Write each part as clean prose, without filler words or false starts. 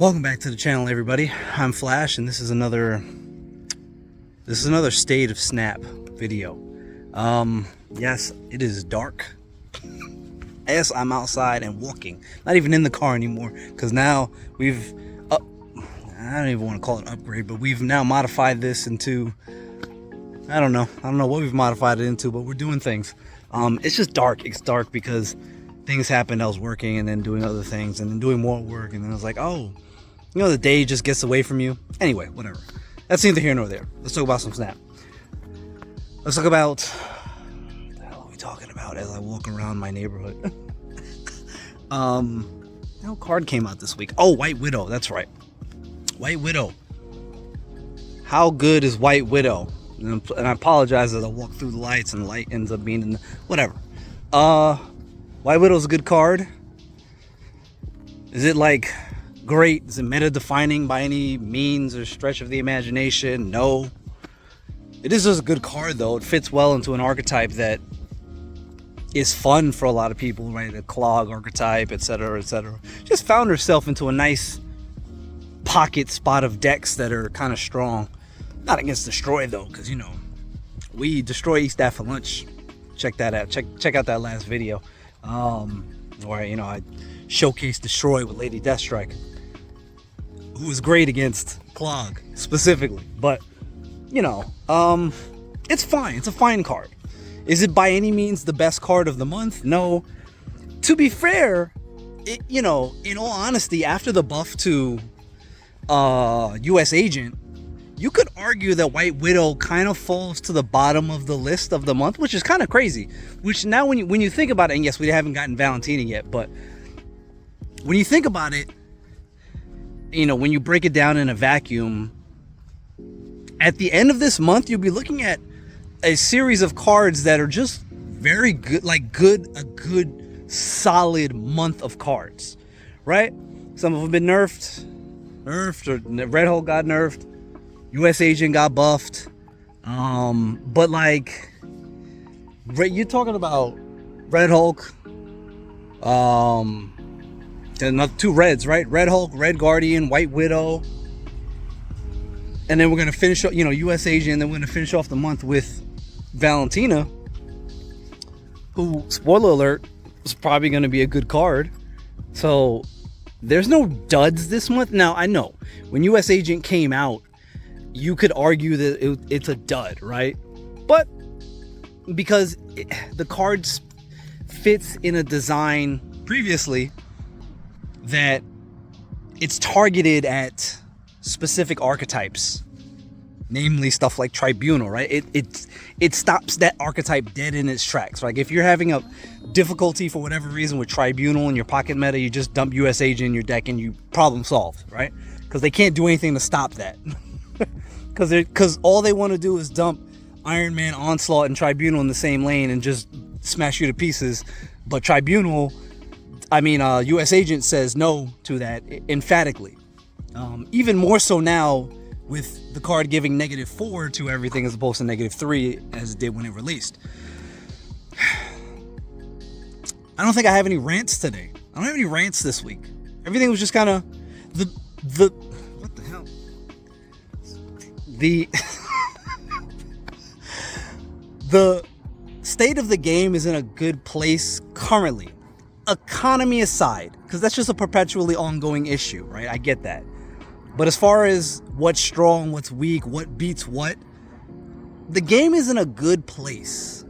Welcome back to the channel, everybody. I'm Flash, and this is another State of Snap video. Yes, it is dark. Yes, I'm outside and walking, not even in the car anymore, because now we've I don't even want to call it an upgrade, but we've now modified this into, I don't know what we've modified it into, but we're doing things. It's just dark. It's dark because things happened. I was working and then doing other things and then doing more work, and then I was like, oh, the day just gets away from you. Anyway, whatever. That's neither here nor there. Let's talk about some Snap. Let's talk about, what the hell are we talking about as I walk around my neighborhood? No card came out this week. Oh, White Widow. That's right. White Widow. How good is White Widow? And I apologize as I walk through the lights and the light ends up being in the, whatever. White Widow's a good card. Is it like great? Is it meta defining by any means or stretch of the imagination? No. It is just a good card though. It fits well into an archetype that is fun for a lot of people, right? A clog archetype, etc., etc. Just found herself into a nice pocket spot of decks that are kind of strong. Not against Destroy though, because we destroy East that for lunch. Check that out. Check out that last video, where I showcased Destroy with Lady Deathstrike, who was great against Clog specifically. But it's fine. It's a fine card. Is it by any means the best card of the month? No. To be fair, in all honesty, after the buff to U.S. Agent, you could argue that White Widow kind of falls to the bottom of the list of the month, which is kind of crazy. Which now when you think about it, and yes, we haven't gotten Valentina yet, but when you think about it, when you break it down in a vacuum, at the end of this month, you'll be looking at a series of cards that are just very good, a good solid month of cards, right? Some of them have been nerfed, or Red Hulk got nerfed, U.S. Agent got buffed, but you're talking about Red Hulk, and two reds, right? Red Hulk, Red Guardian, White Widow, and then we're gonna finish up, U.S. Agent, and then we're gonna finish off the month with Valentina, who, spoiler alert, is probably gonna be a good card. So there's no duds this month. Now I know when U.S. Agent came out, you could argue that it's a dud, right? But because the card fits in a design previously that it's targeted at specific archetypes, namely stuff like Tribunal, right? It stops that archetype dead in its tracks. Like if you're having a difficulty for whatever reason with Tribunal in your pocket meta, you just dump U.S. Agent in your deck and you problem solved, right? Because they can't do anything to stop that. Because all they want to do is dump Iron Man, Onslaught, and Tribunal in the same lane and just smash you to pieces. But U.S. Agent says no to that emphatically. Even more so now with the card giving -4 to everything as opposed to -3 as it did when it released. I don't think I have any rants today. I don't have any rants this week. Everything was just kind of what the hell? The state of the game is in a good place currently, economy aside, because that's just a perpetually ongoing issue, right? I get that. But as far as what's strong, what's weak, what beats what, the game is in a good place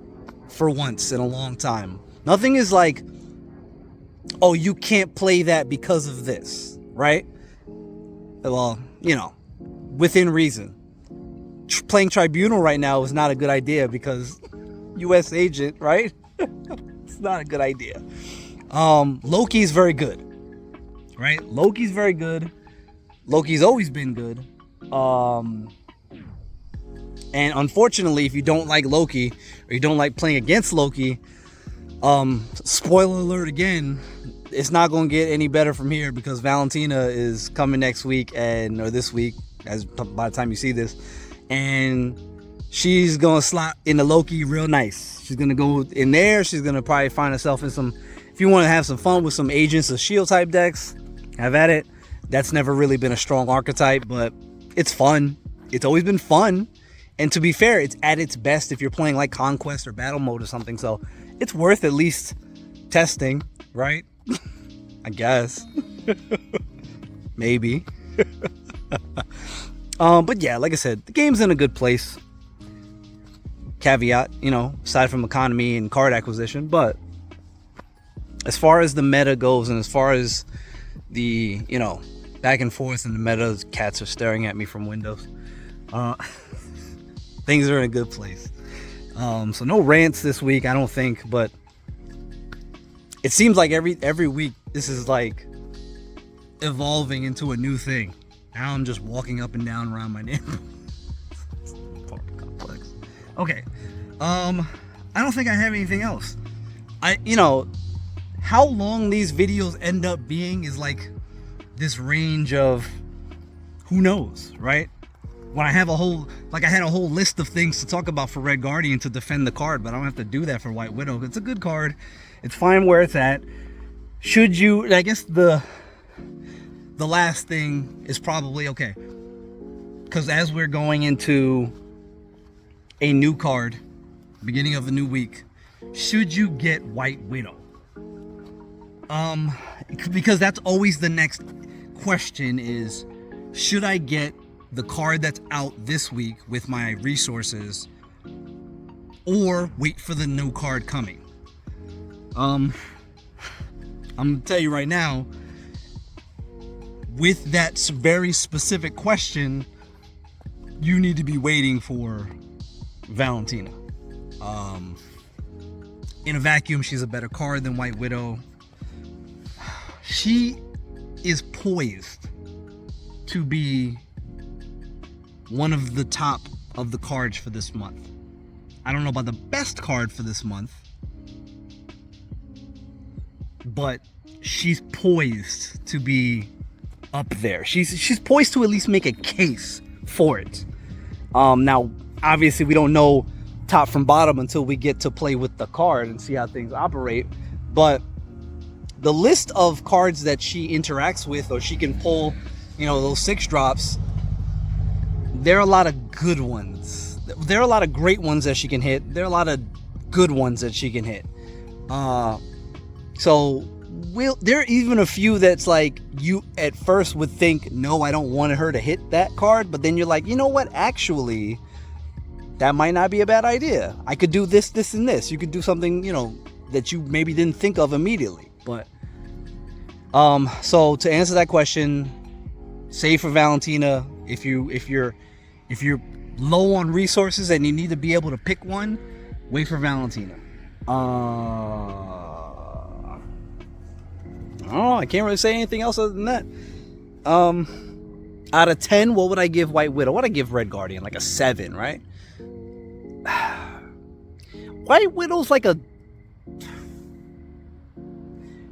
for once in a long time. Nothing is like, oh, you can't play that because of this, right? Well, within reason. Playing Tribunal right now is not a good idea because U.S. Agent, right? It's not a good idea. Loki's very good, right? Loki's very good. Loki's always been good. And unfortunately, if you don't like Loki or you don't like playing against Loki, spoiler alert again, it's not going to get any better from here because Valentina is coming next week or this week, by the time you see this, and she's going to slot into Loki real nice. She's going to go in there. She's going to probably find herself in some, if you want to have some fun with some Agents of S.H.I.E.L.D. type decks, have at it. That's never really been a strong archetype, but it's fun. It's always been fun. And to be fair, it's at its best if you're playing like Conquest or Battle Mode or something. So it's worth at least testing, right? I guess. Maybe. But yeah, like I said, the game's in a good place. Caveat, aside from economy and card acquisition. But as far as the meta goes, and as far as the, back and forth in the meta, cats are staring at me from windows. Things are in a good place. So no rants this week, I don't think, but it seems like every week this is like evolving into a new thing. Now I'm just walking up and down around my neighborhood. Complex. Okay. I don't think I have anything else. How long these videos end up being is like this range of who knows, right? When I have I had a whole list of things to talk about for Red Guardian to defend the card, but I don't have to do that for White Widow. It's a good card. It's fine where it's at. Should you, I guess the last thing is probably, okay, because as we're going into a new card, beginning of a new week, should you get White Widow? Because that's always the next question is, should I get the card that's out this week with my resources, or wait for the new card coming? I'm gonna tell you right now, with that very specific question, you need to be waiting for Valentina. In a vacuum, she's a better card than White Widow. She is poised to be one of the top of the cards for this month. I don't know about the best card for this month, but she's poised to be up there. She's poised to at least make a case for it. Now, obviously, we don't know top from bottom until we get to play with the card and see how things operate. But the list of cards that she interacts with, or she can pull, those 6 drops, there are a lot of good ones. There are a lot of great ones that she can hit. There are a lot of good ones that she can hit. So there are even a few that's like you at first would think, no, I don't want her to hit that card. But then you're like, you know what? Actually, that might not be a bad idea. I could do this, this, and this. You could do something, that you maybe didn't think of immediately. But so to answer that question, save for Valentina. If you're low on resources and you need to be able to pick one, wait for Valentina. I don't know, I can't really say anything else other than that. Out of 10, what would I give White Widow? What would I give Red Guardian? Like a 7, right? White Widow's like a...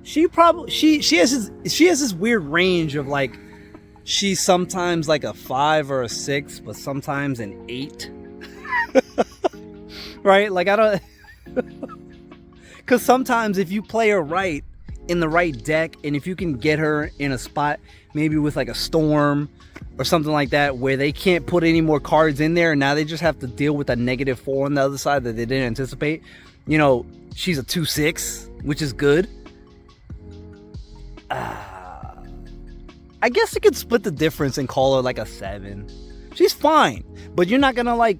She has this weird range of like, she's sometimes like a 5 or a 6, but sometimes an 8. Right? Like, I don't... Because sometimes if you play her right, in the right deck, and if you can get her in a spot, maybe with like a Storm or something like that, where they can't put any more cards in there, and now they just have to deal with a -4 on the other side that they didn't anticipate. She's a 2/6, which is good. I guess you could split the difference and call her like a 7. She's fine, but you're not gonna like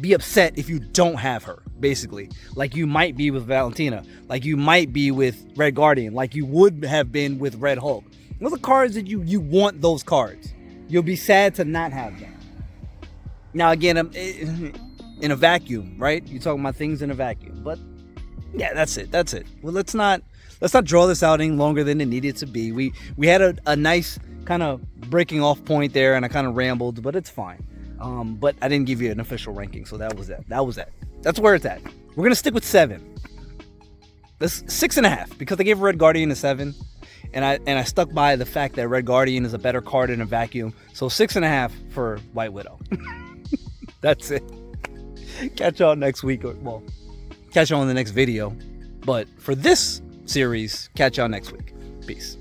be upset if you don't have her, basically, like you might be with Valentina, like you might be with Red Guardian, like you would have been with Red Hulk. Those are cards that you want. Those cards, you'll be sad to not have them. Now again, I'm in a vacuum, right? You're talking about things in a vacuum, but yeah, that's it. Well, let's not draw this out any longer than it needed to be. We had a nice kind of breaking off point there, and I kind of rambled, but it's fine. But I didn't give you an official ranking, so that was that. That's where it's at. We're gonna stick with 7. That's 6.5 because I gave Red Guardian a 7, and I stuck by the fact that Red Guardian is a better card in a vacuum. So 6.5 for White Widow. That's it. Catch y'all next week. Well, catch y'all in the next video. But for this series, catch y'all next week. Peace.